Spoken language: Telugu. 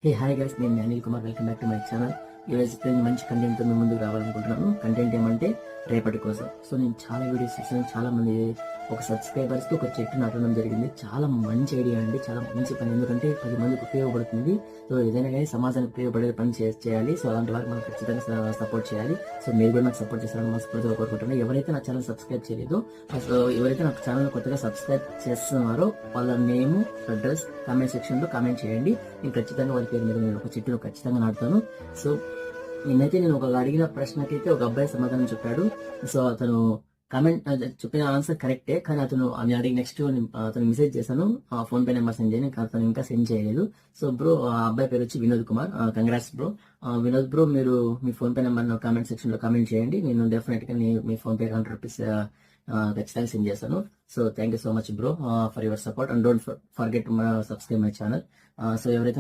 హే హాయ్ గైస్, నేను Anil Kumar. Welcome back to my channel. ఈరోజు మంచి కంటెంట్తో మీ ముందుకు రావాలనుకుంటున్నాను. కంటెంట్ ఏమంటే రేపటి కోసం. సో నేను చాలా వీడియోస్ చేశాను. చాలా మంది ఒక సబ్స్క్రైబర్స్కి ఒక చెట్టు నాటడం జరిగింది. చాలా మంచి ఐడియా అండి, చాలా మంచి పని. ఎందుకంటే 10 మందికి ఉపయోగపడుతుంది. సో ఏదైనా కానీ సమాజానికి ఉపయోగపడే పని చేయాలి. సో అలాంటి వారికి మనం ఖచ్చితంగా సపోర్ట్ చేయాలి. సో మీరు కూడా నాకు సపోర్ట్ చేస్తారని మనస్ఫూర్తిగా కోరుకుంటున్నాను. ఎవరైతే నా ఛానల్ సబ్స్క్రైబ్ చేయలేదో, సో ఎవరైతే నా ఛానల్ కొత్తగా సబ్స్క్రైబ్ చేస్తున్నారో వాళ్ళ నేమ్, అడ్రస్ కామెంట్ సెక్షన్ లో కామెంట్ చేయండి. నేను ఖచ్చితంగా వారి పేరు మీద నేను ఒక చెట్టును ఖచ్చితంగా నాటుతాను. సో నిన్నైతే నేను ఒక అడిగిన ప్రశ్నకైతే ఒక అబ్బాయి సమాధానం చెప్పాడు. సో అతను కామెంట్ చెప్పిన ఆన్సర్ కరెక్టే, కానీ అతను అడిగి నెక్స్ట్ అతను మెసేజ్ చేశాను, ఫోన్ పే నెంబర్ సెండ్ చేయను, అతను ఇంకా సెండ్ చేయలేదు. సో బ్రో, ఆ అబ్బాయి పేరు వచ్చి Vinod Kumar. Congrats bro. Vinod bro, మీరు మీ PhonePe number comment section లో కామెంట్ చేయండి. నేను డెఫినెట్ గా మీ ఫోన్ పే ₹100 ఖచ్చితంగా సెండ్ చేస్తాను. So thank you so much bro for your support, and don't forget subscribe my channel. So ఎవరైతే